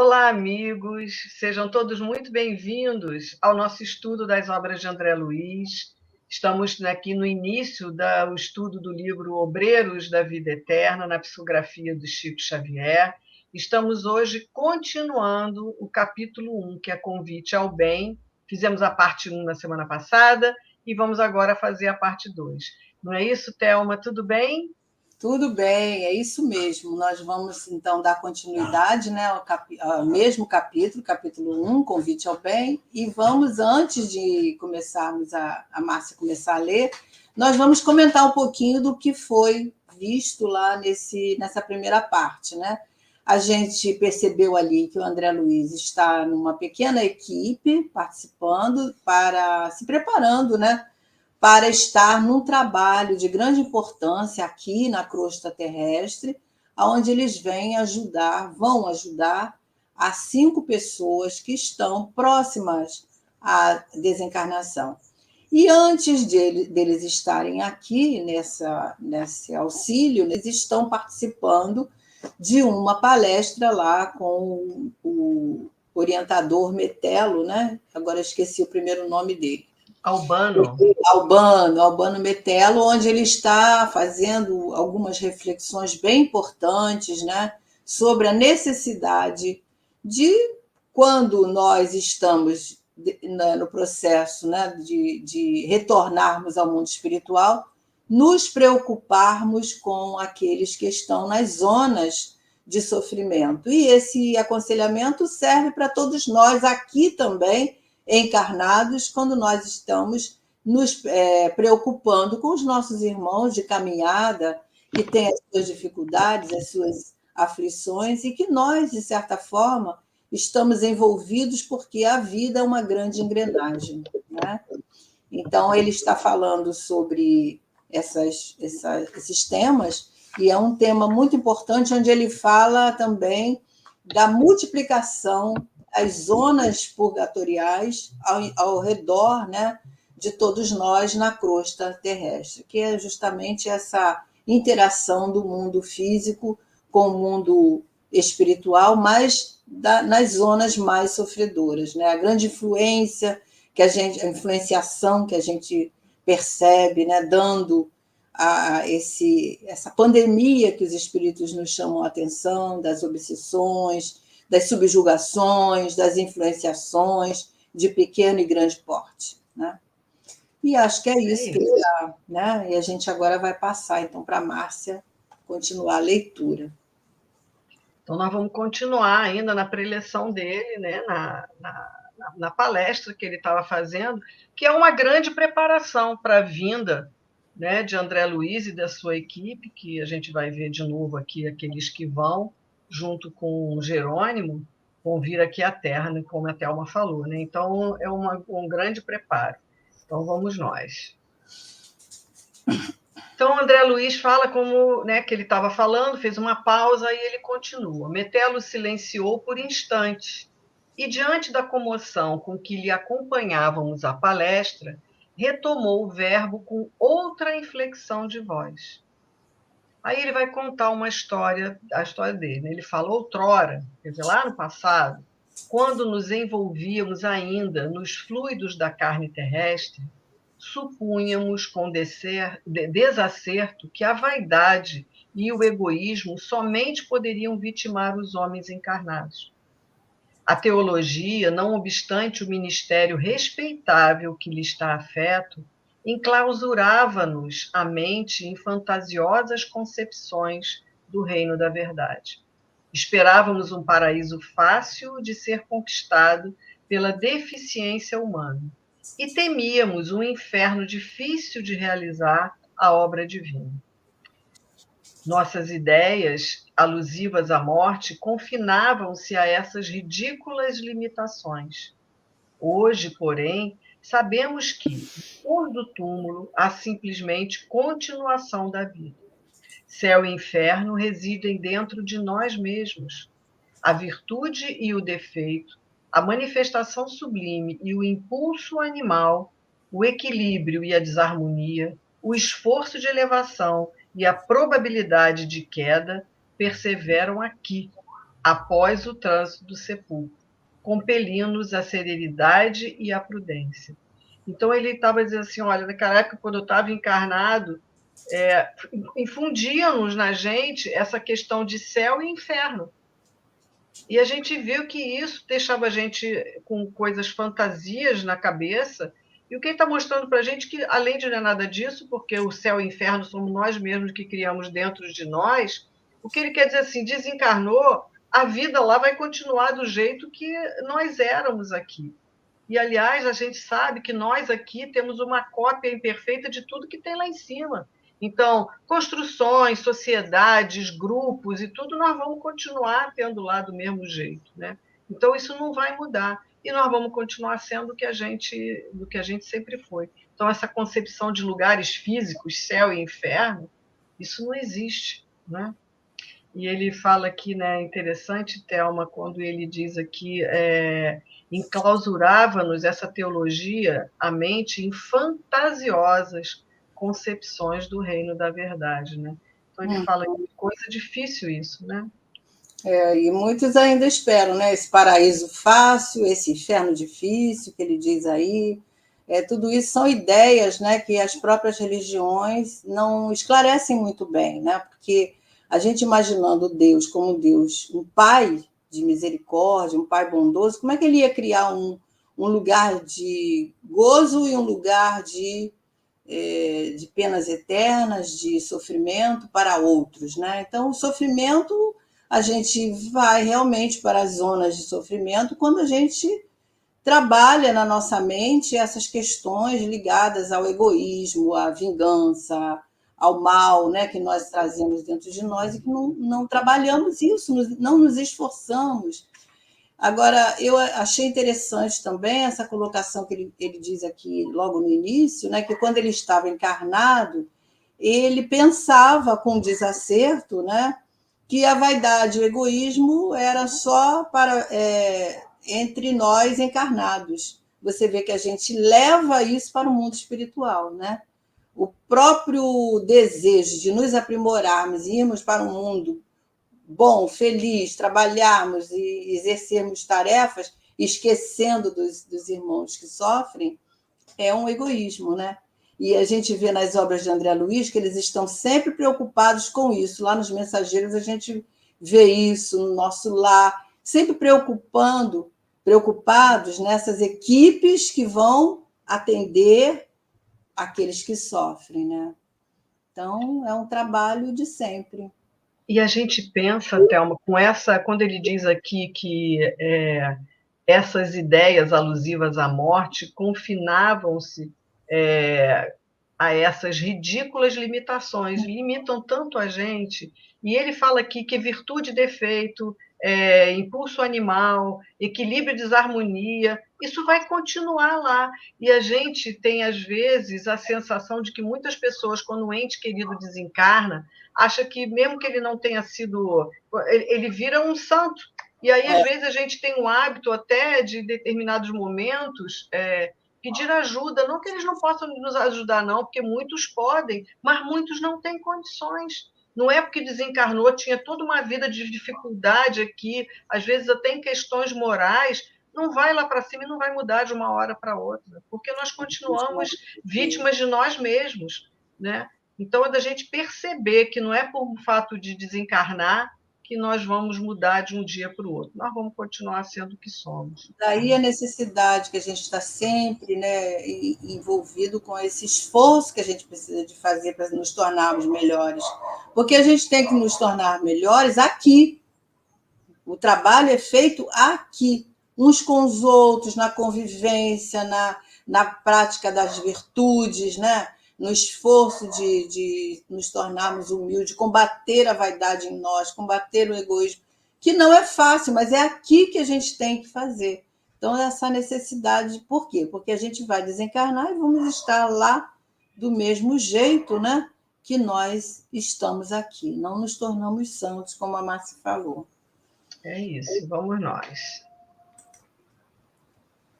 Olá, amigos, sejam todos muito bem-vindos ao nosso estudo das obras de André Luiz. Estamos aqui no início do estudo do livro Obreiros da Vida Eterna, na psicografia do Chico Xavier. Estamos hoje continuando o capítulo 1, que é Convite ao Bem. Fizemos a parte 1 na semana passada e vamos agora fazer a parte 2. Não é isso, Thelma? Tudo bem? Tudo bem, é isso mesmo. Nós vamos, então, dar continuidade, né, ao mesmo capítulo, capítulo 1, Convite ao Bem, e vamos, antes de começarmos a Márcia começar a ler, nós vamos comentar um pouquinho do que foi visto lá nessa primeira parte, né? A gente percebeu ali que o André Luiz está numa pequena equipe participando, se preparando, né, para estar num trabalho de grande importância aqui na crosta terrestre, onde eles vão ajudar as 5 pessoas que estão próximas à desencarnação. E antes deles estarem aqui nesse auxílio, eles estão participando de uma palestra lá com o orientador Metelo, né? Agora esqueci o primeiro nome dele. Albano Metelo, onde ele está fazendo algumas reflexões bem importantes, né, sobre a necessidade de, quando nós estamos no processo, né, de retornarmos ao mundo espiritual, nos preocuparmos com aqueles que estão nas zonas de sofrimento. E esse aconselhamento serve para todos nós aqui também, encarnados, quando nós estamos nos preocupando com os nossos irmãos de caminhada, que têm as suas dificuldades, as suas aflições, e que nós, de certa forma, estamos envolvidos porque a vida é uma grande engrenagem, né? Então, ele está falando sobre esses temas, e é um tema muito importante, onde ele fala também da multiplicação das zonas purgatoriais ao redor, né, de todos nós na crosta terrestre, que é justamente essa interação do mundo físico com o mundo espiritual, mas nas zonas mais sofredoras, né? A grande influência a influenciação que a gente percebe, né, dando essa pandemia que os espíritos nos chamam a atenção, das obsessões, das subjugações, das influenciações de pequeno e grande porte, né? E acho que é isso que ele dá, né? E a gente agora vai passar, então, para a Márcia continuar a leitura. Então, nós vamos continuar ainda na preleção dele, né, na palestra que ele estava fazendo, que é uma grande preparação para a vinda, né, de André Luiz e da sua equipe, que a gente vai ver de novo aqui, aqueles que vão, junto com Jerônimo, vão vir aqui à Terra, né, como a Thelma falou. Né? Então, é um grande preparo. Então, vamos nós. Então, André Luiz fala como, né, que ele estava falando, fez uma pausa e ele continua. Metelo silenciou por instantes e, diante da comoção com que lhe acompanhávamos a palestra, retomou o verbo com outra inflexão de voz. Aí ele vai contar uma história, a história dele. Né? Ele fala, outrora, quer dizer, lá no passado, quando nos envolvíamos ainda nos fluidos da carne terrestre, supunhamos com desacerto que a vaidade e o egoísmo somente poderiam vitimar os homens encarnados. A teologia, não obstante o ministério respeitável que lhe está afeto, enclausurava-nos a mente em fantasiosas concepções do reino da verdade. Esperávamos um paraíso fácil de ser conquistado pela deficiência humana e temíamos um inferno difícil de realizar a obra divina. Nossas ideias alusivas à morte confinavam-se a essas ridículas limitações. Hoje, porém, sabemos que, depois do túmulo, há simplesmente continuação da vida. Céu e inferno residem dentro de nós mesmos. A virtude e o defeito, a manifestação sublime e o impulso animal, o equilíbrio e a desarmonia, o esforço de elevação e a probabilidade de queda perseveram aqui, após o trânsito do sepulcro, compelindo-nos à serenidade e à prudência. Então, ele estava dizendo assim, olha, naquela época, quando eu estava encarnado, infundiam-nos na gente essa questão de céu e inferno. E a gente viu que isso deixava a gente com coisas, fantasias na cabeça, e o que ele está mostrando para a gente é que, além de não é nada disso, porque o céu e o inferno somos nós mesmos que criamos dentro de nós, o que ele quer dizer assim, desencarnou, a vida lá vai continuar do jeito que nós éramos aqui. E, aliás, a gente sabe que nós aqui temos uma cópia imperfeita de tudo que tem lá em cima. Então, construções, sociedades, grupos e tudo, nós vamos continuar tendo lá do mesmo jeito, né? Então, isso não vai mudar. E nós vamos continuar sendo do que a gente sempre foi. Então, essa concepção de lugares físicos, céu e inferno, isso não existe, né? E ele fala aqui, né, interessante, Thelma, quando ele diz aqui, enclausurava-nos essa teologia, a mente, em fantasiosas concepções do reino da verdade, né? Então ele fala que coisa difícil isso, né? E muitos ainda esperam, né? Esse paraíso fácil, esse inferno difícil que ele diz aí. Tudo isso são ideias, né, que as próprias religiões não esclarecem muito bem, né? Porque a gente imaginando Deus como Deus, um pai de misericórdia, um pai bondoso, como é que ele ia criar um lugar de gozo e um lugar de penas eternas, de sofrimento para outros, né? Então, o sofrimento, a gente vai realmente para as zonas de sofrimento quando a gente trabalha na nossa mente essas questões ligadas ao egoísmo, à vingança, ao mal, né, que nós trazemos dentro de nós e que não trabalhamos isso, não nos esforçamos. Agora, eu achei interessante também essa colocação que ele diz aqui logo no início, né, que quando ele estava encarnado, ele pensava com desacerto, né, que a vaidade e o egoísmo era só para entre nós encarnados. Você vê que a gente leva isso para o mundo espiritual, né? O próprio desejo de nos aprimorarmos e irmos para um mundo bom, feliz, trabalharmos e exercermos tarefas, esquecendo dos irmãos que sofrem, é um egoísmo, né? E a gente vê nas obras de André Luiz que eles estão sempre preocupados com isso. Lá nos Mensageiros a gente vê isso no nosso lar, sempre preocupados nessas equipes que vão atender aqueles que sofrem, né? Então, é um trabalho de sempre. E a gente pensa, Thelma, quando ele diz aqui que essas ideias alusivas à morte confinavam-se a essas ridículas limitações, limitam tanto a gente. E ele fala aqui que virtude e defeito, impulso animal, equilíbrio e desarmonia, isso vai continuar lá. E a gente tem, às vezes, a sensação de que muitas pessoas, quando um ente querido desencarna, acha que, mesmo que ele não tenha sido. Ele vira um santo. E aí, às vezes, a gente tem um hábito até de determinados momentos pedir ajuda, não que eles não possam nos ajudar, não, porque muitos podem, mas muitos não têm condições. Não é porque desencarnou, tinha toda uma vida de dificuldade aqui, às vezes até em questões morais, não vai lá para cima e não vai mudar de uma hora para outra, porque nós continuamos vítimas de nós mesmos, né? Então, é da gente perceber que não é por fato de desencarnar que nós vamos mudar de um dia para o outro. Nós vamos continuar sendo o que somos. Daí a necessidade que a gente está sempre, né, envolvido com esse esforço que a gente precisa de fazer para nos tornarmos melhores. Porque a gente tem que nos tornar melhores aqui. O trabalho é feito aqui, uns com os outros, na convivência, na prática das virtudes, né? No esforço de nos tornarmos humildes, combater a vaidade em nós, combater o egoísmo, que não é fácil, mas é aqui que a gente tem que fazer. Então, essa necessidade, por quê? Porque a gente vai desencarnar e vamos estar lá do mesmo jeito, né? Que nós estamos aqui. Não nos tornamos santos, como a Márcia falou. É isso, vamos nós.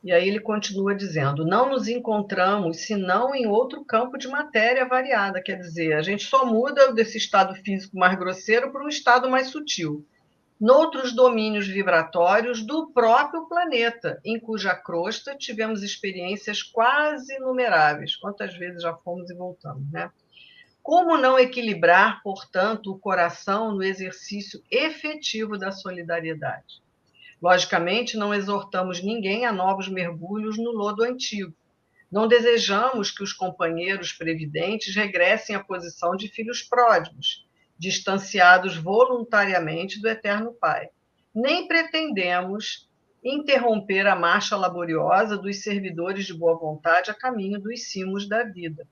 E aí ele continua dizendo: não nos encontramos senão em outro campo de matéria variada, quer dizer, a gente só muda desse estado físico mais grosseiro para um estado mais sutil. noutros domínios vibratórios do próprio planeta, em cuja crosta tivemos experiências quase inumeráveis. Quantas vezes já fomos e voltamos, né? Como não equilibrar, portanto, o coração no exercício efetivo da solidariedade? Logicamente, não exortamos ninguém a novos mergulhos no lodo antigo. Não desejamos que os companheiros previdentes regressem à posição de filhos pródigos, distanciados voluntariamente do Eterno Pai. Nem pretendemos interromper a marcha laboriosa dos servidores de boa vontade a caminho dos cimos da vida.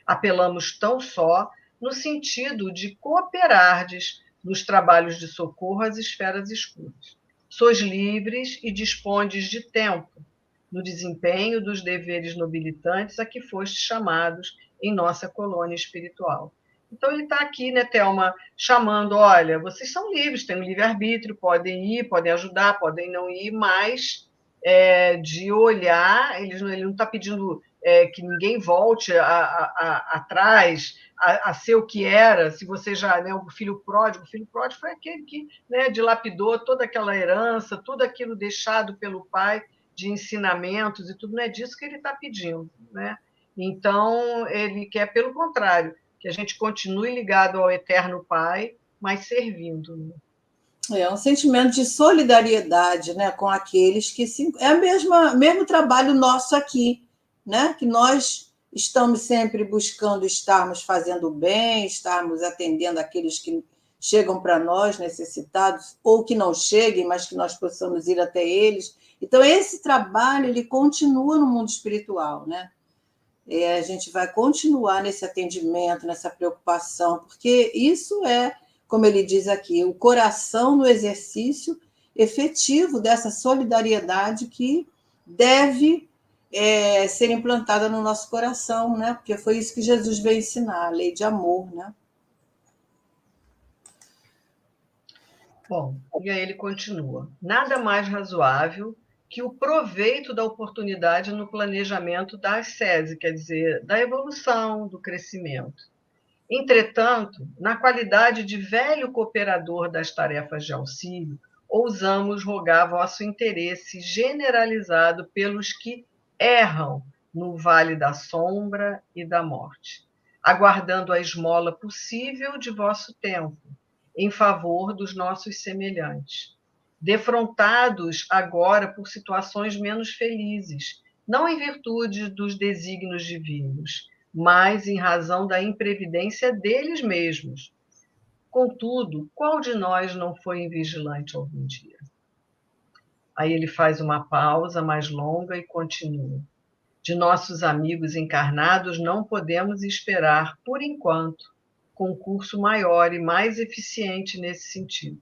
Apelamos tão só no sentido de cooperardes nos trabalhos de socorro às esferas escuras. Sois livres e dispondes de tempo no desempenho dos deveres nobilitantes a que fostes chamados em nossa colônia espiritual. Então ele está aqui, né, Thelma, chamando, olha, vocês são livres, têm um livre-arbítrio, podem ir, podem ajudar, podem não ir, mas de olhar, ele não está pedindo que ninguém volte atrás a ser o que era, se você já, né, o filho pródigo foi aquele que, né, dilapidou toda aquela herança, tudo aquilo deixado pelo pai, de ensinamentos e tudo, não é disso que ele está pedindo, né? Então, ele quer, pelo contrário, que a gente continue ligado ao Eterno Pai, mas servindo. Né? É um sentimento de solidariedade, né, com aqueles que é o mesmo trabalho nosso aqui, né, que nós estamos sempre buscando estarmos fazendo bem, estarmos atendendo aqueles que chegam para nós necessitados ou que não cheguem, mas que nós possamos ir até eles. Então esse trabalho ele continua no mundo espiritual, né? A gente vai continuar nesse atendimento, nessa preocupação, porque isso é, como ele diz aqui, o coração no exercício efetivo dessa solidariedade que deve ser implantada no nosso coração, né? Porque foi isso que Jesus veio ensinar, a lei de amor, né? Bom, e aí ele continua. Nada mais razoável que o proveito da oportunidade no planejamento da ascese, quer dizer, da evolução, do crescimento. Entretanto, na qualidade de velho cooperador das tarefas de auxílio, ousamos rogar vosso interesse generalizado pelos que erram no vale da sombra e da morte, aguardando a esmola possível de vosso tempo, em favor dos nossos semelhantes, defrontados agora por situações menos felizes, não em virtude dos desígnios divinos, mas em razão da imprevidência deles mesmos. Contudo, qual de nós não foi invigilante algum dia? Aí ele faz uma pausa mais longa e continua. De nossos amigos encarnados não podemos esperar, por enquanto, concurso maior e mais eficiente nesse sentido.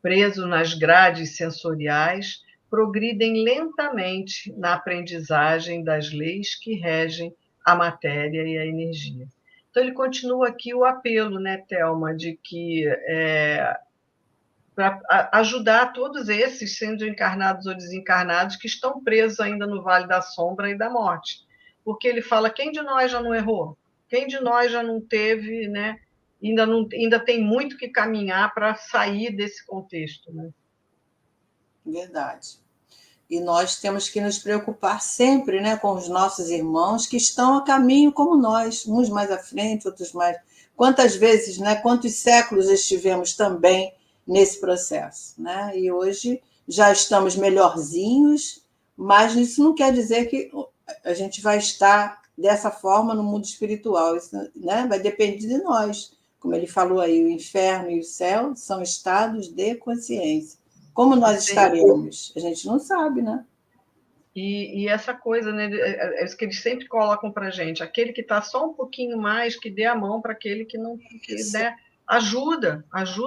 Presos nas grades sensoriais, progridem lentamente na aprendizagem das leis que regem a matéria e a energia. Então, ele continua aqui o apelo, né, Thelma, de que para ajudar todos esses, sendo encarnados ou desencarnados, que estão presos ainda no Vale da Sombra e da Morte. Porque ele fala, quem de nós já não errou? Quem de nós já não teve, né? Ainda tem muito que caminhar para sair desse contexto. Né? Verdade. E nós temos que nos preocupar sempre, né, com os nossos irmãos que estão a caminho como nós, uns mais à frente, outros mais. Quantas vezes, né, quantos séculos estivemos também nesse processo, né? E hoje já estamos melhorzinhos, mas isso não quer dizer que a gente vai estar dessa forma no mundo espiritual, isso, né, vai depender de nós. Como ele falou aí, o inferno e o céu são estados de consciência. Como nós estaremos? A gente não sabe, né? E essa coisa, né? É isso que eles sempre colocam para gente. Aquele que está só um pouquinho mais, que dê a mão para aquele que não, que, né? Ajuda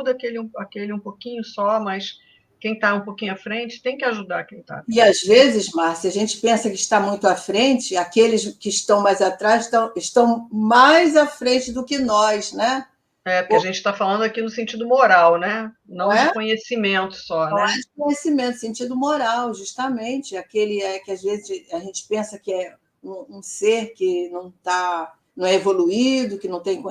aquele um pouquinho só, mas quem está um pouquinho à frente tem que ajudar quem está. E às vezes, Márcia, a gente pensa que está muito à frente, aqueles que estão mais atrás estão mais à frente do que nós, né? Porque a gente está falando aqui no sentido moral, né? Não de é? conhecimento só, Não é né? de conhecimento, sentido moral, justamente. Aquele que às vezes a gente pensa que é um ser que não é evoluído, que não tem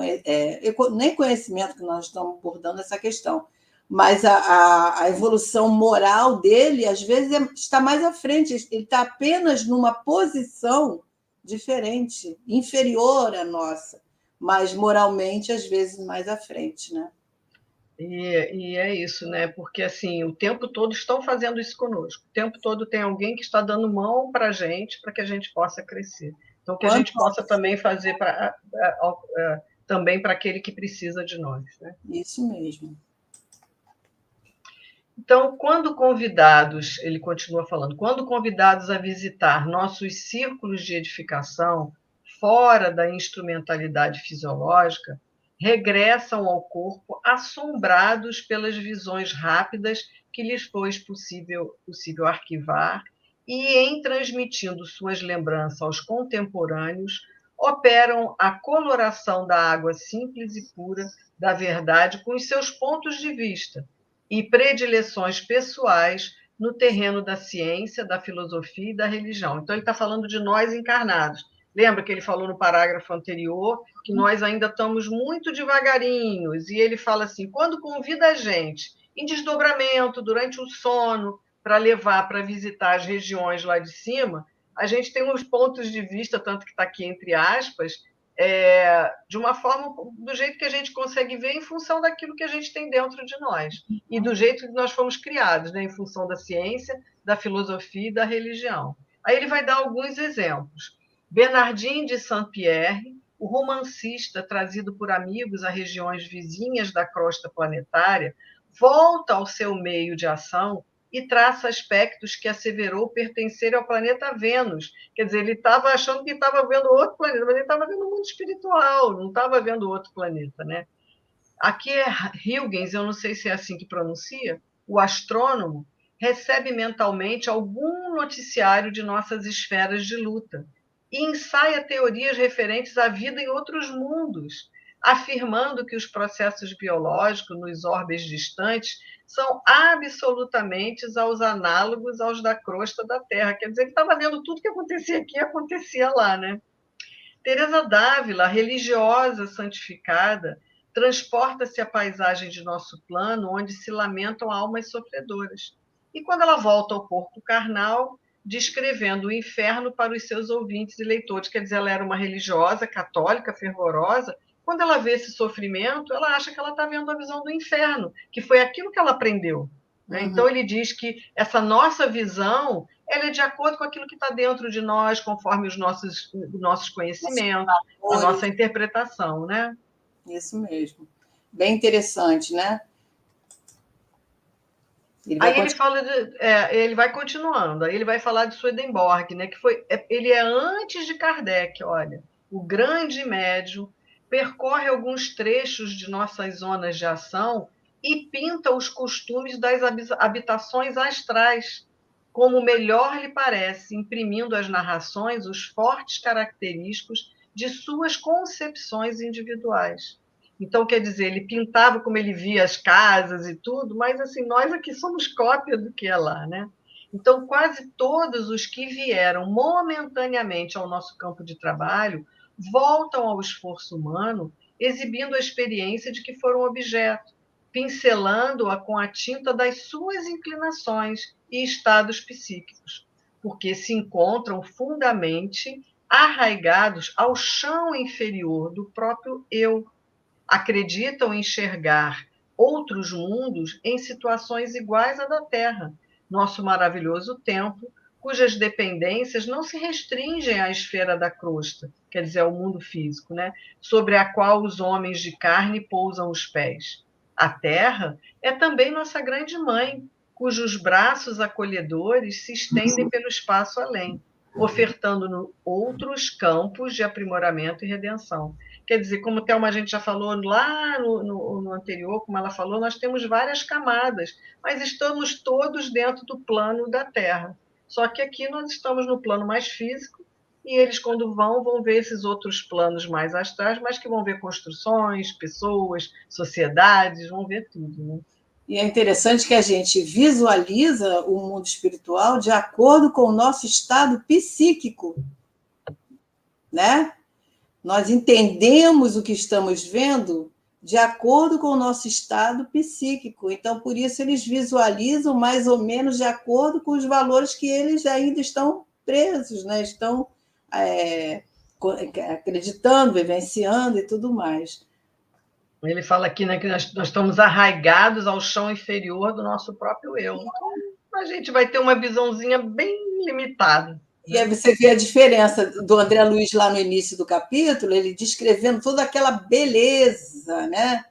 nem conhecimento que nós estamos abordando essa questão. mas a evolução moral dele, às vezes, está mais à frente, ele está apenas numa posição diferente, inferior à nossa, mas moralmente, às vezes, mais à frente, né? E é isso, né? Porque assim, o tempo todo estão fazendo isso conosco. O tempo todo tem alguém que está dando mão para a gente, para que a gente possa crescer. Então, que a gente possa também fazer também para aquele que precisa de nós, né? Isso mesmo. Então, quando convidados, ele continua falando, quando convidados a visitar nossos círculos de edificação, fora da instrumentalidade fisiológica, regressam ao corpo assombrados pelas visões rápidas que lhes foi possível arquivar e, em transmitindo suas lembranças aos contemporâneos, operam a coloração da água simples e pura da verdade com os seus pontos de vista e predileções pessoais no terreno da ciência, da filosofia e da religião. Então, ele está falando de nós encarnados. Lembra que ele falou no parágrafo anterior que nós ainda estamos muito devagarinhos, e ele fala assim, quando convida a gente em desdobramento, durante o sono, para levar para visitar as regiões lá de cima, a gente tem uns pontos de vista, tanto que está aqui entre aspas, de uma forma, do jeito que a gente consegue ver em função daquilo que a gente tem dentro de nós e do jeito que nós fomos criados, né, em função da ciência, da filosofia e da religião. Aí ele vai dar alguns exemplos. Bernardin de Saint-Pierre, o romancista trazido por amigos a regiões vizinhas da crosta planetária, volta ao seu meio de ação e traça aspectos que asseverou pertencer ao planeta Vênus. Quer dizer, ele estava achando que estava vendo outro planeta, mas ele estava vendo o mundo espiritual, não estava vendo outro planeta, né? Aqui é Huygens, eu não sei se é assim que pronuncia, o astrônomo, recebe mentalmente algum noticiário de nossas esferas de luta e ensaia teorias referentes à vida em outros mundos, afirmando que os processos biológicos nos orbes distantes são absolutamente análogos aos da crosta da Terra. Quer dizer, ele estava vendo tudo que acontecia aqui acontecia lá, né? Teresa d'Ávila, religiosa santificada, transporta-se à paisagem de nosso plano, onde se lamentam almas sofredoras. E quando ela volta ao corpo carnal, descrevendo o inferno para os seus ouvintes e leitores, quer dizer, ela era uma religiosa, católica, fervorosa, quando ela vê esse sofrimento, ela acha que ela está vendo a visão do inferno, que foi aquilo que ela aprendeu. Né? Uhum. Então, ele diz que essa nossa visão ela é de acordo com aquilo que está dentro de nós, conforme os nossos conhecimentos, a nossa interpretação, né? Isso mesmo. Bem interessante, né? Ele vai continuando, aí ele vai falar de Swedenborg, né? Ele é antes de Kardec, olha, o grande médium percorre alguns trechos de nossas zonas de ação e pinta os costumes das habitações astrais, como melhor lhe parece, imprimindo às narrações os fortes característicos de suas concepções individuais. Então, quer dizer, ele pintava como ele via as casas e tudo, mas assim, nós aqui somos cópia do que é lá, né? Então, quase todos os que vieram momentaneamente ao nosso campo de trabalho voltam ao esforço humano, exibindo a experiência de que foram objeto, pincelando-a com a tinta das suas inclinações e estados psíquicos, porque se encontram fundamente arraigados ao chão inferior do próprio eu. Acreditam enxergar outros mundos em situações iguais à da Terra, nosso maravilhoso tempo, cujas dependências não se restringem à esfera da crosta, quer dizer, ao mundo físico, né? Sobre a qual os homens de carne pousam os pés. A Terra é também nossa grande mãe, cujos braços acolhedores se estendem pelo espaço além, ofertando-nos outros campos de aprimoramento e redenção. Quer dizer, como a Thelma a gente já falou lá no anterior, como ela falou, nós temos várias camadas, mas estamos todos dentro do plano da Terra. Só que aqui nós estamos no plano mais físico, e eles, quando vão ver esses outros planos mais astrais, mas que vão ver construções, pessoas, sociedades, vão ver tudo, né? E é interessante que a gente visualiza o mundo espiritual de acordo com o nosso estado psíquico, né? Nós entendemos o que estamos vendo de acordo com o nosso estado psíquico. Então, por isso, eles visualizam mais ou menos de acordo com os valores que eles ainda estão presos, né? Estão acreditando, vivenciando e tudo mais. Ele fala aqui, né, que nós estamos arraigados ao chão inferior do nosso próprio eu. Então, a gente vai ter uma visãozinha bem limitada. E aí você vê a diferença do André Luiz lá no início do capítulo, ele descrevendo toda aquela beleza, né?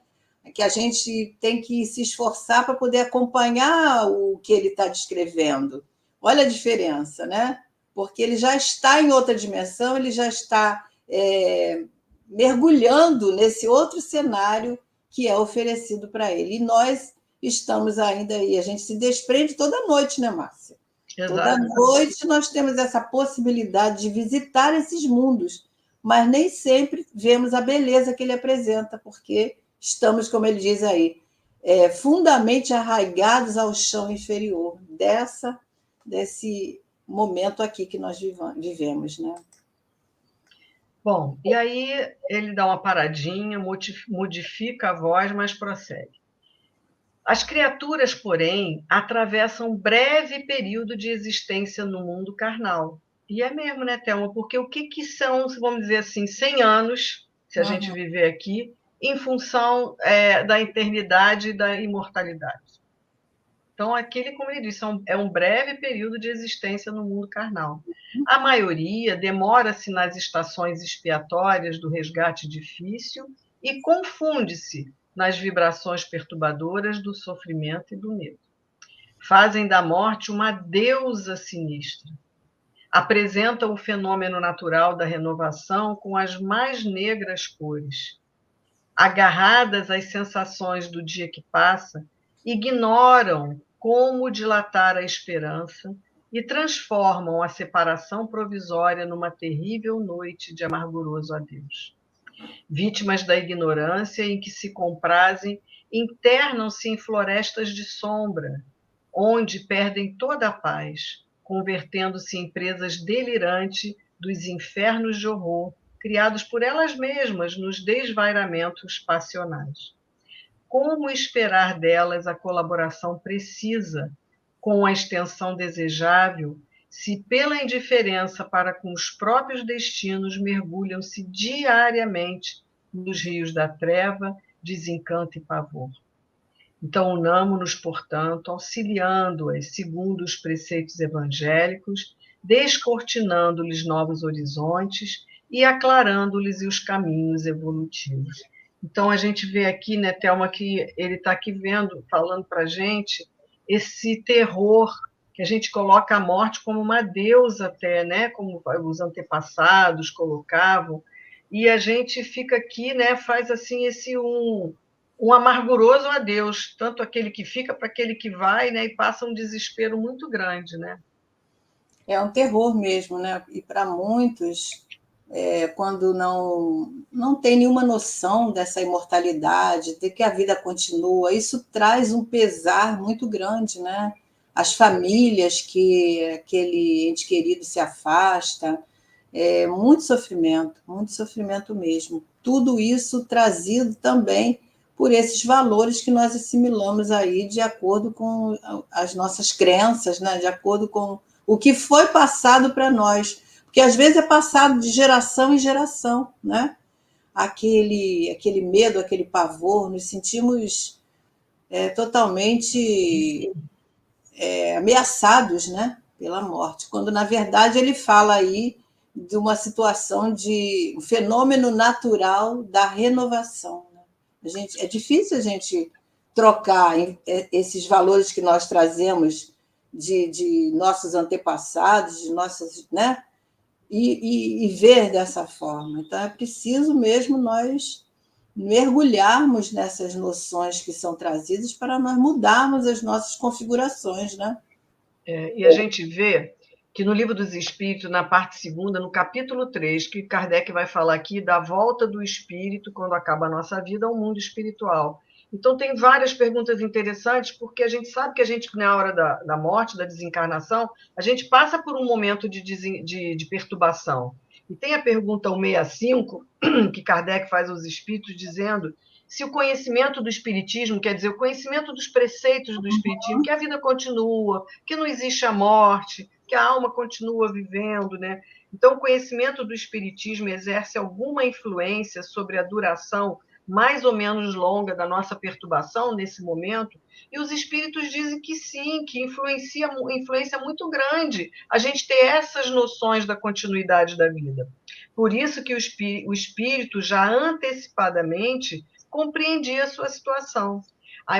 Que a gente tem que se esforçar para poder acompanhar o que ele está descrevendo. Olha a diferença, né? Porque ele já está em outra dimensão, ele já está mergulhando nesse outro cenário que é oferecido para ele. E nós estamos ainda aí, a gente se desprende toda noite, né, Márcia? Toda noite nós temos essa possibilidade de visitar esses mundos, mas nem sempre vemos a beleza que ele apresenta, porque estamos, como ele diz aí, fundamente arraigados ao chão inferior desse momento aqui que nós vivemos, né? Bom, e aí ele dá uma paradinha, modifica a voz, mas prossegue. As criaturas, porém, atravessam um breve período de existência no mundo carnal. E é mesmo, né, Thelma? Porque o que são, vamos dizer assim, 100 anos, se a gente viver aqui, em função da eternidade e da imortalidade? Então, aquele, como ele disse, é um breve período de existência no mundo carnal. A maioria demora-se nas estações expiatórias do resgate difícil e confunde-se nas vibrações perturbadoras do sofrimento e do medo. Fazem da morte uma deusa sinistra. Apresentam o fenômeno natural da renovação com as mais negras cores. Agarradas às sensações do dia que passa, ignoram como dilatar a esperança e transformam a separação provisória numa terrível noite de amarguroso adeus. Vítimas da ignorância em que se comprazem, internam-se em florestas de sombra, onde perdem toda a paz, convertendo-se em presas delirantes dos infernos de horror criados por elas mesmas nos desvairamentos passionais. Como esperar delas a colaboração precisa com a extensão desejável, se pela indiferença para com os próprios destinos mergulham-se diariamente nos rios da treva, desencanto e pavor? Então, unamo-nos, portanto, auxiliando-as segundo os preceitos evangélicos, descortinando-lhes novos horizontes e aclarando-lhes os caminhos evolutivos. Então, a gente vê aqui, né, Thelma, que ele está aqui falando para a gente esse terror que a gente coloca a morte como uma deusa até, né, como os antepassados colocavam, e a gente fica aqui, né, faz assim um amarguroso adeus, tanto aquele que fica para aquele que vai, né, e passa um desespero muito grande, né? É um terror mesmo, né? E para muitos, quando não tem nenhuma noção dessa imortalidade, de que a vida continua, isso traz um pesar muito grande, né? As famílias que aquele ente querido se afasta, muito sofrimento mesmo. Tudo isso trazido também por esses valores que nós assimilamos aí de acordo com as nossas crenças, né? De acordo com o que foi passado para nós. Porque às vezes é passado de geração em geração, né? Aquele medo, aquele pavor, nos sentimos totalmente ameaçados, né? Pela morte. Quando, na verdade, ele fala aí de uma situação de um fenômeno natural da renovação. Né? É difícil a gente trocar esses valores que nós trazemos de nossos antepassados, de nossas, né? E ver dessa forma. Então, é preciso mesmo nós mergulharmos nessas noções que são trazidas para nós mudarmos as nossas configurações, né? E a gente vê que no Livro dos Espíritos, na parte segunda, no capítulo 3, que Kardec vai falar aqui da volta do espírito quando acaba a nossa vida ao mundo espiritual. Então, tem várias perguntas interessantes, porque a gente sabe que a gente, na hora da morte, da desencarnação, a gente passa por um momento de perturbação. E tem a pergunta 165, que Kardec faz aos espíritos, dizendo se o conhecimento do Espiritismo, quer dizer, o conhecimento dos preceitos do Espiritismo, que a vida continua, que não existe a morte, que a alma continua vivendo, né? Então, o conhecimento do Espiritismo exerce alguma influência sobre a duração mais ou menos longa da nossa perturbação nesse momento? E os espíritos dizem que sim, que influência muito grande a gente ter essas noções da continuidade da vida. Por isso que o espírito já antecipadamente compreendia a sua situação.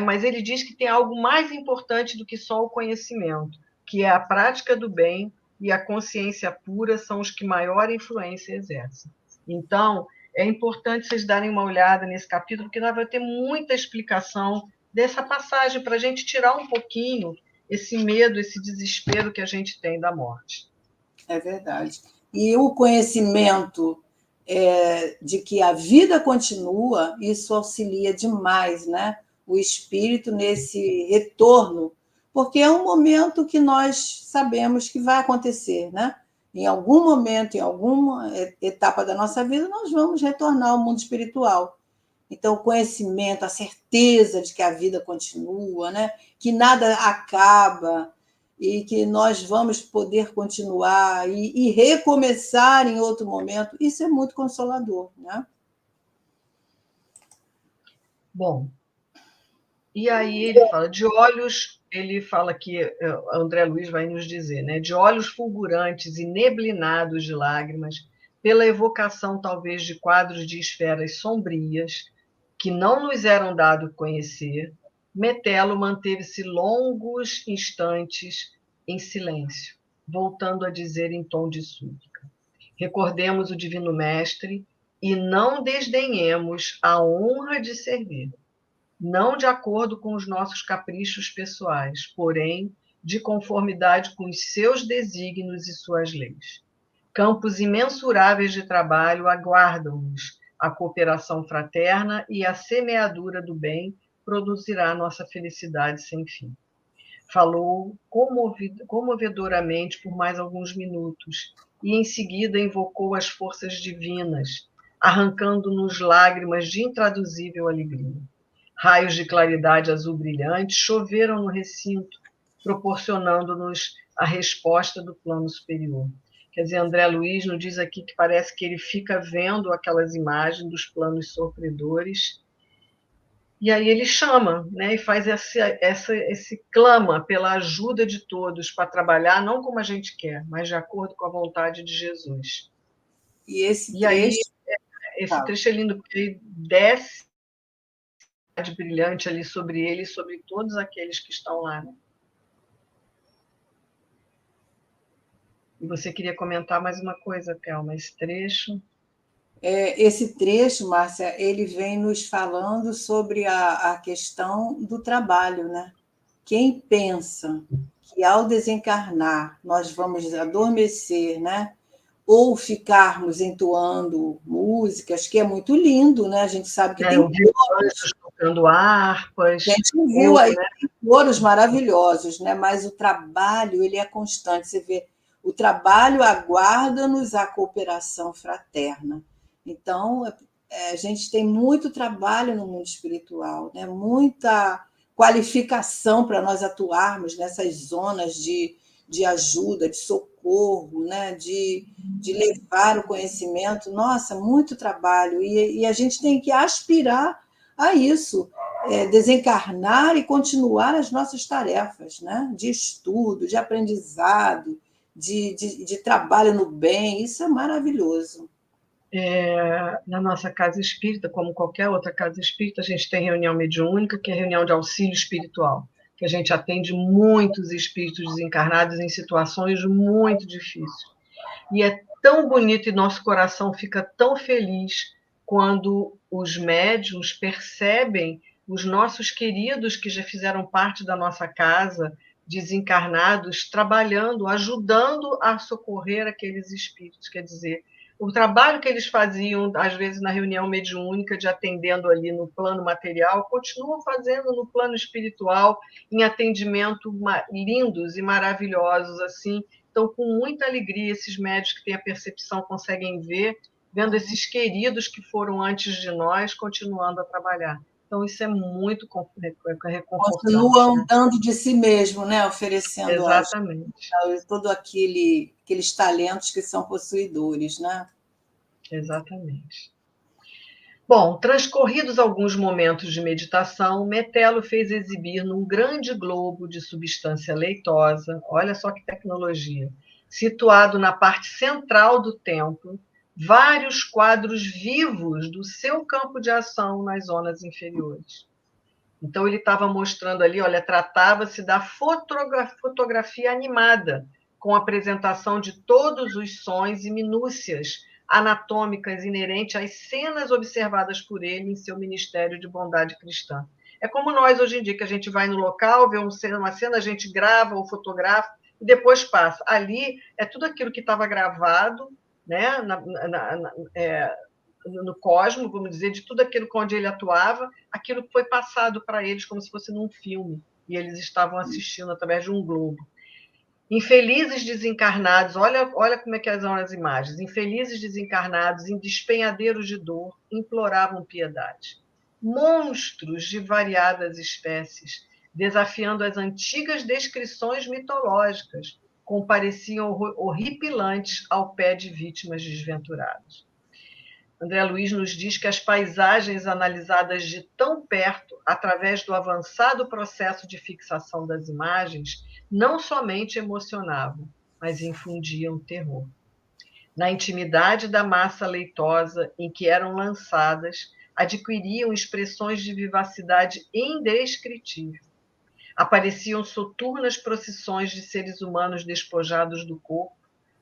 Mas ele diz que tem algo mais importante do que só o conhecimento, que é a prática do bem e a consciência pura são os que maior influência exercem. Então, é importante vocês darem uma olhada nesse capítulo, porque nós vamos ter muita explicação dessa passagem para a gente tirar um pouquinho esse medo, esse desespero que a gente tem da morte. É verdade. E o conhecimento de que a vida continua, isso auxilia demais, né? O espírito nesse retorno, porque é um momento que nós sabemos que vai acontecer, né? Em algum momento, em alguma etapa da nossa vida, nós vamos retornar ao mundo espiritual. Então, o conhecimento, a certeza de que a vida continua, né? Que nada acaba e que nós vamos poder continuar e recomeçar em outro momento, isso é muito consolador, né? Bom, e aí ele fala de olhos, ele fala que André Luiz vai nos dizer, né? De olhos fulgurantes e neblinados de lágrimas, pela evocação talvez de quadros de esferas sombrias que não nos eram dado conhecer, Metelo manteve-se longos instantes em silêncio, voltando a dizer em tom de súplica: recordemos o Divino Mestre e não desdenhemos a honra de servir, não de acordo com os nossos caprichos pessoais, porém de conformidade com os seus desígnios e suas leis. Campos imensuráveis de trabalho aguardam-nos, a cooperação fraterna e a semeadura do bem produzirá nossa felicidade sem fim. Falou comovedoramente por mais alguns minutos e em seguida invocou as forças divinas, arrancando-nos lágrimas de intraduzível alegria. Raios de claridade azul brilhante choveram no recinto, proporcionando-nos a resposta do plano superior. Quer dizer, André Luiz nos diz aqui que parece que ele fica vendo aquelas imagens dos planos sofredores, e aí ele chama, né, e faz esse clama pela ajuda de todos para trabalhar, não como a gente quer, mas de acordo com a vontade de Jesus. E esse E aí, trecho... esse trecho é lindo, porque ele desce brilhante ali sobre ele e sobre todos aqueles que estão lá. Né? E você queria comentar mais uma coisa, Thelma, esse trecho? Esse trecho, Márcia, ele vem nos falando sobre a questão do trabalho, né? Quem pensa que ao desencarnar nós vamos adormecer, né? Ou ficarmos entoando músicas, que é muito lindo, né? A gente sabe que tem anjos tocando harpas. A gente viu aí coros maravilhosos, né? Mas o trabalho ele é constante. Você vê, o trabalho aguarda-nos a cooperação fraterna. Então, a gente tem muito trabalho no mundo espiritual, né? Muita qualificação para nós atuarmos nessas zonas de ajuda, de socorro, né? de levar o conhecimento. Nossa, muito trabalho. E a gente tem que aspirar a isso, desencarnar e continuar as nossas tarefas, né? De estudo, de aprendizado, de trabalho no bem. Isso é maravilhoso. Na nossa casa espírita, como qualquer outra casa espírita, a gente tem reunião mediúnica, que é reunião de auxílio espiritual, que a gente atende muitos espíritos desencarnados em situações muito difíceis. E é tão bonito e nosso coração fica tão feliz quando os médiuns percebem os nossos queridos que já fizeram parte da nossa casa, desencarnados, trabalhando, ajudando a socorrer aqueles espíritos. Quer dizer, o trabalho que eles faziam, às vezes, na reunião mediúnica, de atendendo ali no plano material, continuam fazendo no plano espiritual, em atendimento lindos e maravilhosos, assim. Então, com muita alegria, esses médios que têm a percepção conseguem ver vendo esses queridos que foram antes de nós continuando a trabalhar. Então, isso é muito reconfortante. Continuam dando de si mesmo, né? Oferecendo Exatamente. todo aqueles talentos que são possuidores, né? Exatamente. Bom, transcorridos alguns momentos de meditação, Metelo fez exibir num grande globo de substância leitosa, olha só que tecnologia, situado na parte central do templo, vários quadros vivos do seu campo de ação nas zonas inferiores. Então, ele estava mostrando ali, olha, tratava-se da fotografia animada, com apresentação de todos os sons e minúcias anatômicas inerentes às cenas observadas por ele em seu ministério de bondade cristã. É como nós hoje em dia, que a gente vai no local, vê uma cena, a gente grava ou fotografa e depois passa. Ali é tudo aquilo que estava gravado, né, no cosmo, vamos dizer, de tudo aquilo onde ele atuava, aquilo foi passado para eles como se fosse num filme, e eles estavam assistindo através de um globo. Infelizes desencarnados, olha como é que são as imagens. Infelizes desencarnados, em despenhadeiros de dor, imploravam piedade. Monstros de variadas espécies, desafiando as antigas descrições mitológicas, compareciam horripilantes ao pé de vítimas desventuradas. André Luiz nos diz que as paisagens analisadas de tão perto, através do avançado processo de fixação das imagens, não somente emocionavam, mas infundiam terror. Na intimidade da massa leitosa em que eram lançadas, adquiriam expressões de vivacidade indescritível. Apareciam soturnas procissões de seres humanos despojados do corpo,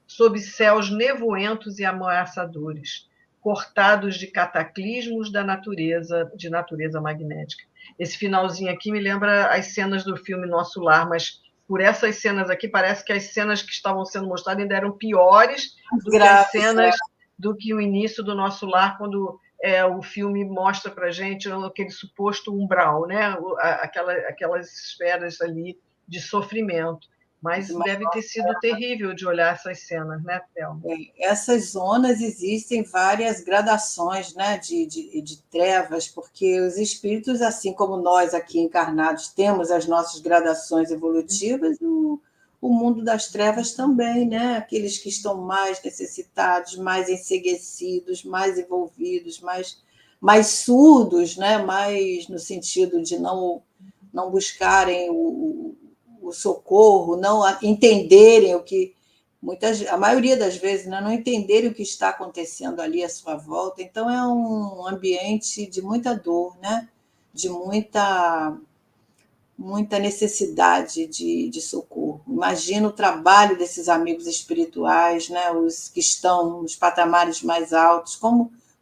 sob céus nevoentos e ameaçadores, cortados de cataclismos de natureza magnética. Esse finalzinho aqui me lembra as cenas do filme Nosso Lar, mas por essas cenas aqui, parece que as cenas que estavam sendo mostradas ainda eram piores do que as cenas do que o início do Nosso Lar, quando o filme mostra para a gente aquele suposto umbral, né? Aquelas esferas ali de sofrimento. Mas deve ter sido terrível de olhar essas cenas, né, Thelma? Essas zonas existem várias gradações, né, de trevas, porque os espíritos, assim como nós aqui encarnados temos as nossas gradações evolutivas, o mundo das trevas também, né? Aqueles que estão mais necessitados, mais enceguecidos, mais envolvidos, mais surdos, né? Mais no sentido de não buscarem o socorro, não entenderem o que a maioria das vezes, né, não entenderem o que está acontecendo ali à sua volta. Então é um ambiente de muita dor, né? De muita necessidade de socorro. Imagina o trabalho desses amigos espirituais, né? Os que estão nos patamares mais altos,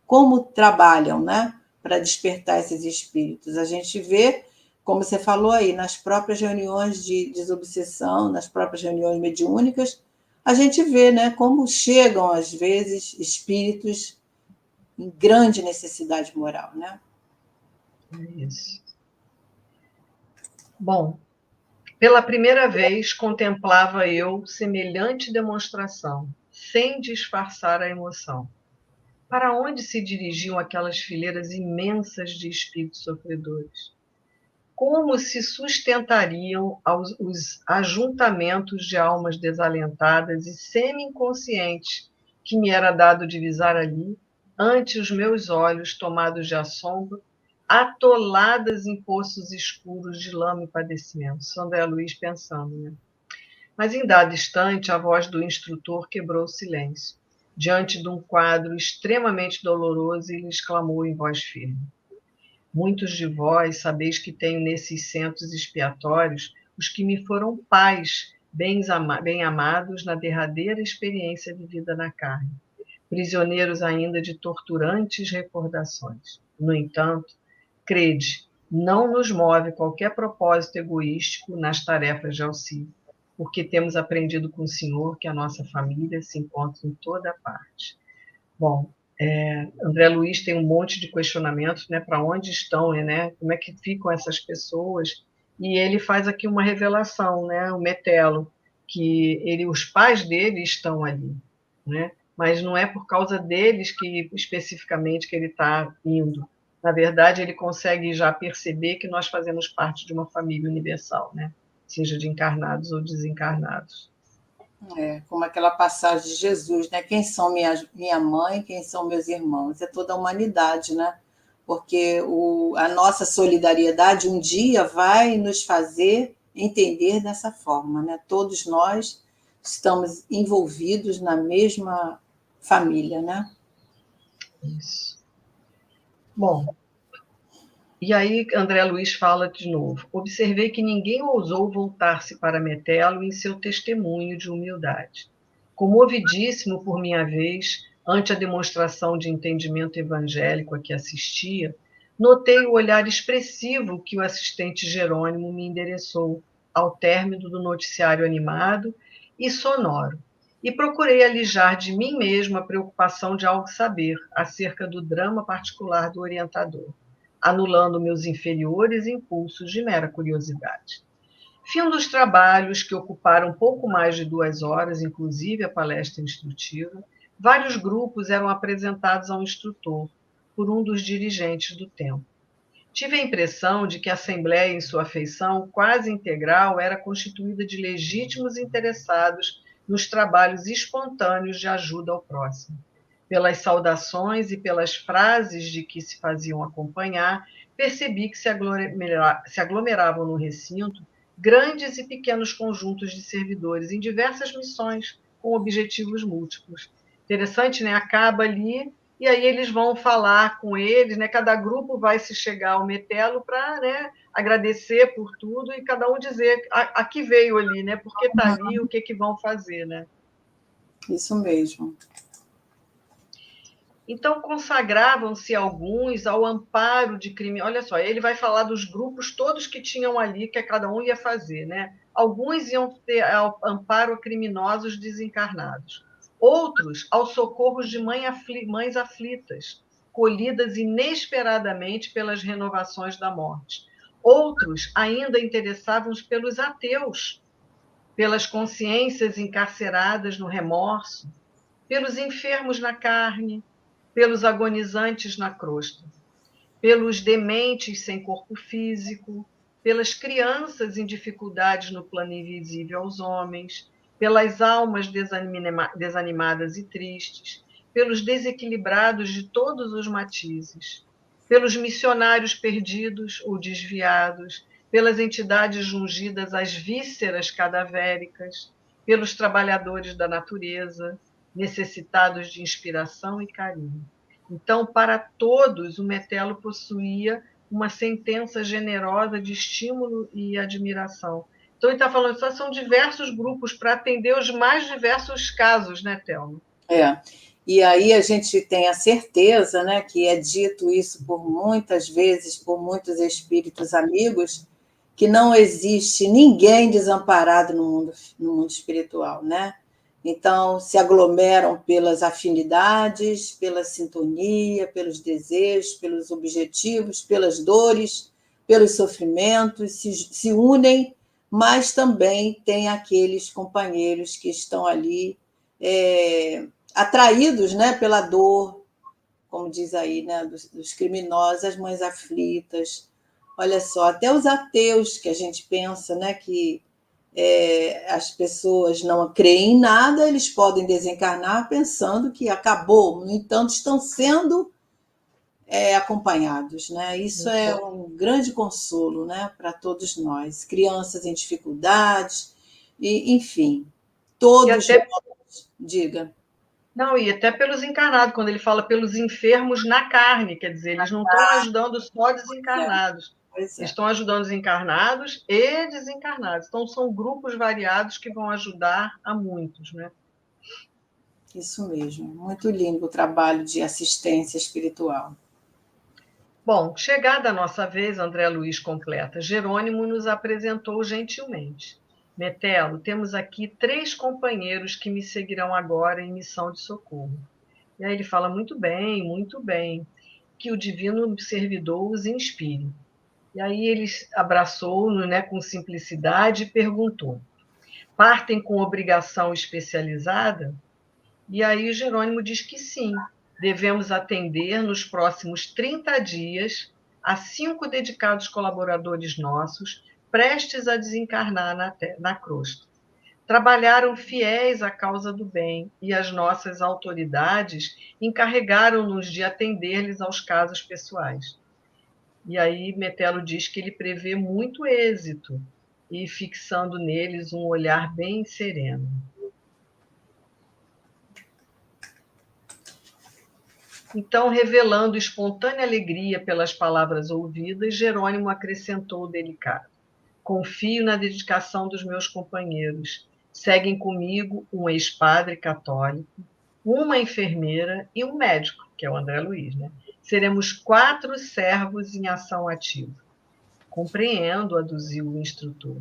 como trabalham, né? Para despertar esses espíritos. A gente vê, como você falou aí, nas próprias reuniões de desobsessão, nas próprias reuniões mediúnicas, a gente vê, né, como chegam, às vezes, espíritos em grande necessidade moral, né? É isso. Bom, pela primeira vez contemplava eu semelhante demonstração, sem disfarçar a emoção. Para onde se dirigiam aquelas fileiras imensas de espíritos sofredores? Como se sustentariam os ajuntamentos de almas desalentadas e semi-inconscientes que me era dado divisar ali, ante os meus olhos tomados de assombro, atoladas em poços escuros de lama e padecimento? André Luiz pensando, né? Mas em dado instante, a voz do instrutor quebrou o silêncio, diante de um quadro extremamente doloroso, e ele exclamou em voz firme: muitos de vós sabeis que tenho nesses centros expiatórios os que me foram pais, bem amados na derradeira experiência vivida na carne, prisioneiros ainda de torturantes recordações. No entanto, crede, não nos move qualquer propósito egoístico nas tarefas de auxílio, porque temos aprendido com o Senhor que a nossa família se encontra em toda parte. Bom, André Luiz tem um monte de questionamentos, né? Para onde estão, né? Como é que ficam essas pessoas? E ele faz aqui uma revelação, né? O Metelo, que os pais dele estão ali, né? mas não é por causa deles que especificamente que ele está indo. Na verdade, ele consegue já perceber que nós fazemos parte de uma família universal, né? Seja de encarnados ou desencarnados. Como aquela passagem de Jesus, né? Quem são minha mãe, quem são meus irmãos? É toda a humanidade, né? Porque a nossa solidariedade um dia vai nos fazer entender dessa forma, né? Todos nós estamos envolvidos na mesma família, né? Isso. Bom, e aí André Luiz fala de novo. Observei que ninguém ousou voltar-se para Metelo em seu testemunho de humildade. Comovidíssimo por minha vez, ante a demonstração de entendimento evangélico a que assistia, notei o olhar expressivo que o assistente Jerônimo me endereçou ao término do noticiário animado e sonoro, e procurei alijar de mim mesmo a preocupação de algo saber acerca do drama particular do orientador, anulando meus inferiores impulsos de mera curiosidade. Fim dos trabalhos, que ocuparam pouco mais de 2 horas, inclusive a palestra instrutiva, vários grupos eram apresentados ao instrutor, por um dos dirigentes do templo. Tive a impressão de que a Assembleia, em sua feição quase integral, era constituída de legítimos interessados nos trabalhos espontâneos de ajuda ao próximo. Pelas saudações e pelas frases de que se faziam acompanhar, percebi que se aglomeravam no recinto grandes e pequenos conjuntos de servidores em diversas missões, com objetivos múltiplos. Interessante, né? Acaba ali, e aí eles vão falar com eles, né? Cada grupo vai se chegar ao Metelo para, né, agradecer por tudo e cada um dizer a que veio ali, né? Por que está ali, o que vão fazer, né? Isso mesmo. Então, consagravam-se alguns ao amparo de crime. Olha só, ele vai falar dos grupos todos que tinham ali, que cada um ia fazer, né? Alguns iam ter ao amparo a criminosos desencarnados. Outros ao socorro de mães aflitas, colhidas inesperadamente pelas renovações da morte. Outros ainda interessavam-se pelos ateus, pelas consciências encarceradas no remorso, pelos enfermos na carne, pelos agonizantes na crosta, pelos dementes sem corpo físico, pelas crianças em dificuldades no plano invisível aos homens, pelas almas desanimadas e tristes, pelos desequilibrados de todos os matizes, pelos missionários perdidos ou desviados, pelas entidades ungidas às vísceras cadavéricas, pelos trabalhadores da natureza, necessitados de inspiração e carinho. Então, para todos, o Metelo possuía uma sentença generosa de estímulo e admiração. Então, ele está falando que são diversos grupos para atender os mais diversos casos, né, Thelma? E aí a gente tem a certeza, né, que é dito isso por muitas vezes, por muitos espíritos amigos, que não existe ninguém desamparado no mundo espiritual, né? Então, se aglomeram pelas afinidades, pela sintonia, pelos desejos, pelos objetivos, pelas dores, pelos sofrimentos, se unem, mas também tem aqueles companheiros que estão ali atraídos, né, pela dor, como diz aí, né, dos criminosos, as mães aflitas. Olha só, até os ateus que a gente pensa, né, que as pessoas não creem em nada, eles podem desencarnar pensando que acabou, no entanto, estão sendo acompanhados, né? Isso é um grande consolo, né, para todos nós, crianças em dificuldades, e, enfim, todos até... nós, diga. Não, e até pelos encarnados, quando ele fala pelos enfermos na carne, quer dizer, eles não estão ajudando só desencarnados, eles estão ajudando os encarnados e desencarnados. Então, são grupos variados que vão ajudar a muitos, né? Isso mesmo, muito lindo o trabalho de assistência espiritual. Bom, chegada a nossa vez, André Luiz completa, Jerônimo nos apresentou gentilmente. Metelo, temos aqui 3 companheiros que me seguirão agora em missão de socorro. E aí ele fala, muito bem, que o divino servidor os inspire. E aí ele abraçou-no, né, com simplicidade e perguntou, partem com obrigação especializada? E aí Jerônimo diz que sim, devemos atender nos próximos 30 dias a 5 dedicados colaboradores nossos, prestes a desencarnar na crosta. Trabalharam fiéis à causa do bem e as nossas autoridades encarregaram-nos de atender-lhes aos casos pessoais. E aí Metelo diz que ele prevê muito êxito e fixando neles um olhar bem sereno. Então, revelando espontânea alegria pelas palavras ouvidas, Jerônimo acrescentou delicado: confio na dedicação dos meus companheiros. Seguem comigo um ex-padre católico, uma enfermeira e um médico, que é o André Luiz, né? Seremos 4 servos em ação ativa. Compreendo, aduziu o instrutor.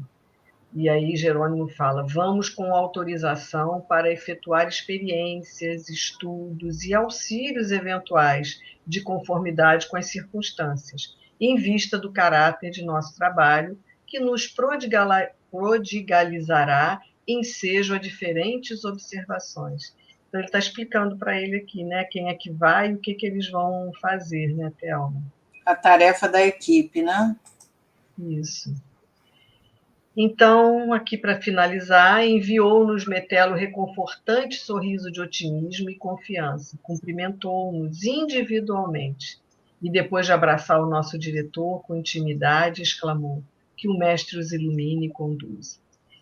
E aí Jerônimo fala: vamos com autorização para efetuar experiências, estudos e auxílios eventuais de conformidade com as circunstâncias, em vista do caráter de nosso trabalho, que nos prodigalizará ensejo a diferentes observações. Então, ele está explicando para ele aqui, né, quem é que vai e o que, que eles vão fazer, né, Thelma? A tarefa da equipe, né? Isso. Então, aqui para finalizar, enviou-nos Metelo reconfortante sorriso de otimismo e confiança, cumprimentou-nos individualmente e, depois de abraçar o nosso diretor com intimidade, exclamou: que o Mestre os ilumine e conduza.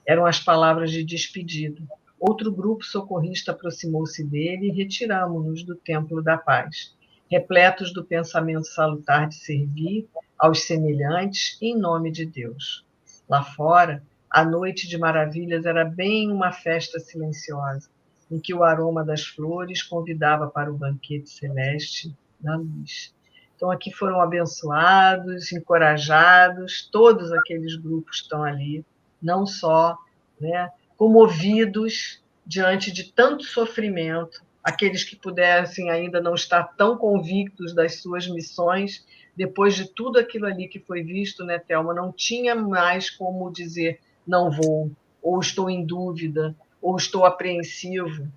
Eram as palavras de despedida. Outro grupo socorrista aproximou-se dele e retiramo-nos do Templo da Paz, repletos do pensamento salutar de servir aos semelhantes em nome de Deus. Lá fora, a noite de maravilhas era bem uma festa silenciosa, em que o aroma das flores convidava para o banquete celeste da luz. Então, aqui foram abençoados, encorajados, todos aqueles grupos estão ali, não só, né, comovidos diante de tanto sofrimento, aqueles que pudessem ainda não estar tão convictos das suas missões, depois de tudo aquilo ali que foi visto, né, Thelma, não tinha mais como dizer não vou, ou estou em dúvida, ou estou apreensivo,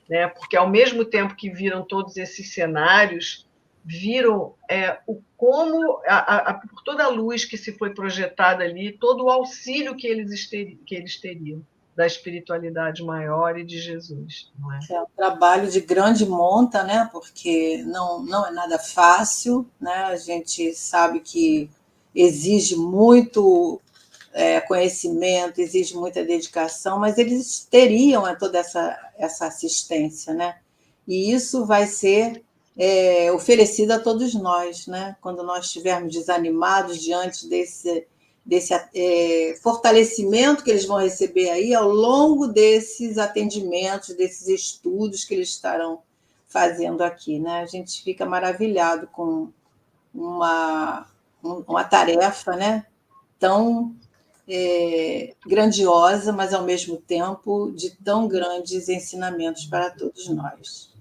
né? Porque ao mesmo tempo que viram todos esses cenários, viram por toda a luz que se foi projetada ali, todo o auxílio que eles teriam da espiritualidade maior e de Jesus. Não é? É um trabalho de grande monta, né? Porque não é nada fácil, né? A gente sabe que exige muito conhecimento, exige muita dedicação, mas eles teriam toda essa assistência, né? E isso vai ser oferecido a todos nós, né? Quando nós estivermos desanimados diante desse fortalecimento que eles vão receber aí ao longo desses atendimentos, desses estudos que eles estarão fazendo aqui, né? A gente fica maravilhado com uma tarefa, né? Tão grandiosa, mas ao mesmo tempo de tão grandes ensinamentos para todos nós.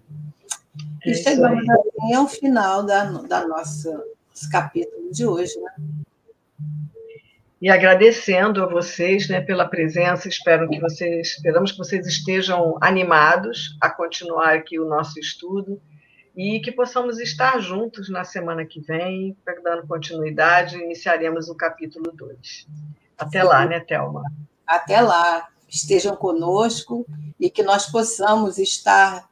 E chegamos assim ao final da nosso capítulo de hoje, né? E agradecendo a vocês, né, pela presença, esperamos que vocês estejam animados a continuar aqui o nosso estudo e que possamos estar juntos na semana que vem, dando continuidade, iniciaremos o capítulo 2. Até lá, né, Thelma? Até lá, estejam conosco e que nós possamos estar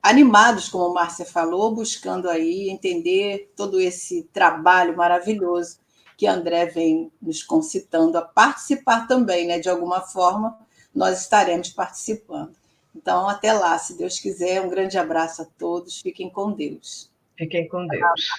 animados, como a Márcia falou, buscando aí entender todo esse trabalho maravilhoso que André vem nos concitando a participar também, né? De alguma forma, nós estaremos participando. Então, até lá, se Deus quiser, um grande abraço a todos, fiquem com Deus. Fiquem com Deus.